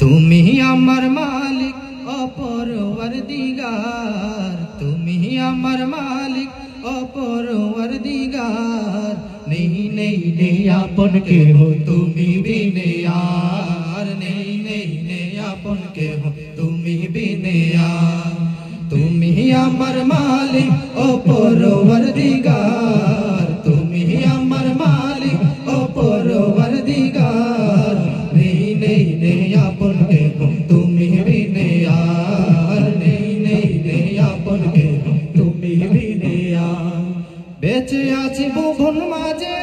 তুমি আমার মালিক অপরওয়ারদিগার, তুমি আমার মালিক অপরওয়ারদিগার। নেই নেই নেই আপন কেহ তুমি বিনে আর, নেই নেই নেই আপন কেহ তুমি বিনে আর। তুমি আমার মালিক অপরওয়ারদিগার, তুমি আমার মালিক অপরওয়ারদিগার। নেই নেই নেই আপন কেহ তুমি বিনে আর, নেই নেই নেই আপন কেহ তুমি বিনে আর। বেঁচে আছি ভুবন মাঝে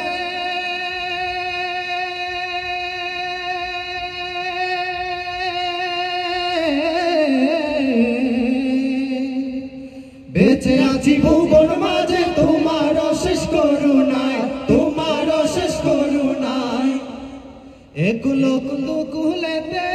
বেঁচে আছি ভুবন মাঝে তোমার অশেষ করুণায়, তোমার অশেষ করুণায়। একুলো কুলো কুলেতে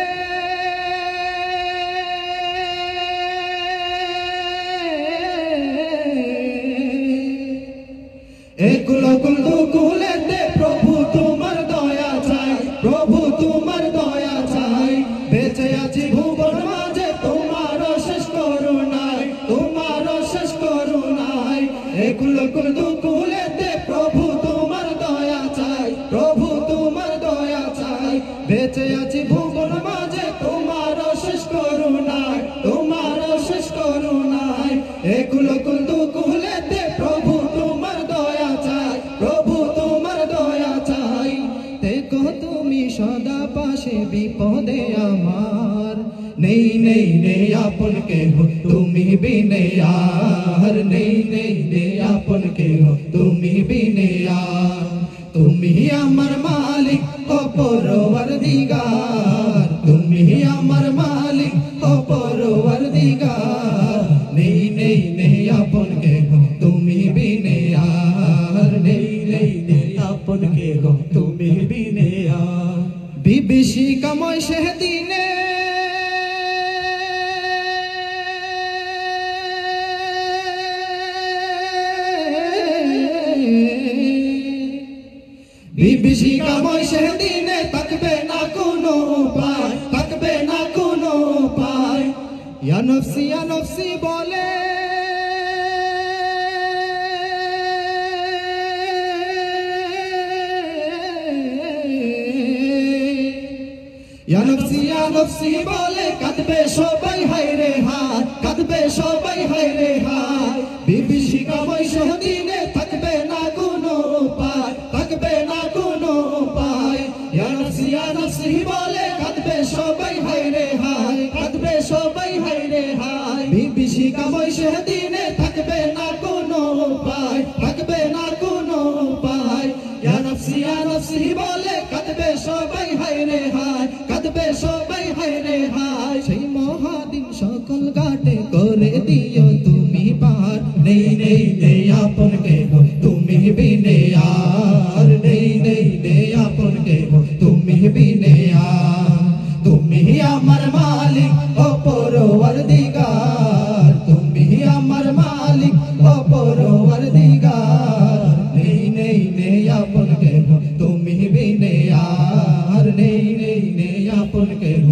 একুলো কুলো কুলেতে প্রভু তোমার দয়া চাই, প্রভু তোমার দয়া চাই। বেঁচে আছি ভুবন মাঝে তোমার অশেষ করুণায়, তোমার অশেষ করুণায়। একুলো কুলো কুলেতে প্রভু তোমার দয়া চাই, প্রভু তোমার দয়া চাই। বেঁচে আছি ভুবন মাঝে তোমার অশেষ করুণায়, তোমার অশেষ করুণায়। একুলো কুলো কুলেতে প্রভু তোমার দয়া চাই, প্রভু তোমার দয়া চাই। দেখো তুমি সদা পাশে বিপদে আমার, নেই নেই নেই আপন কেহ তুমি বিনে আর, নেই নেই নেই আপন কেহ তুমি বিনে আর। তুমি আমার মালিক অপরওয়ারদিগার, তুমি আমার মালিক অপরওয়ারদিগার। নেই নেই নেই আপন কেহ তুমি বিনে আর, নেই নেই নেই আপন কেহ তুমি বিনে আর। বিভীষিকাময় সেদিনে বিভীষিকাময় সেদিনে থাকবে না কোনো উপায়, থাকবে না কোনো উপায়। ইয়া নফসি বলে ইয়া নফসি বলে কাঁদবে সবাই হায় রে হায়, কাঁদবে সবাই হায় রে হায়। বিভীষিকাময় সেদিনে থাকবে না কোনো উপায়, থাকবে না কোনো উপায়। ইয়া নফসি বলে কাঁদবে সবাই হায় রে হায়, কাঁদবে সবাই হায় রে হায়। বিভীষিকাময় সেদিনে থাকবে না কোনো উপায়, থাকবে না কোনো উপায়। ইয়া নফসি বলে কাঁদবে সবাই হায় রে হায়, কাঁদবে সবাই হায় রে হায়। সেই মহাদিন সকল ঘাটে করে দিও তুমি পার, নেই নেই নেই আপন কেহ তুমি বিনে আর, নেই নেই নেই আপন কেহ তুমি বিনে আর। তুমি আমার মালিক অপরওয়ারদিগার, তুমি আমার মালিক অপরওয়ারদিগার। নেই নেই নেই আপন কেহ তুমি বিনে আর, নেই নেই নেই আপন কেহ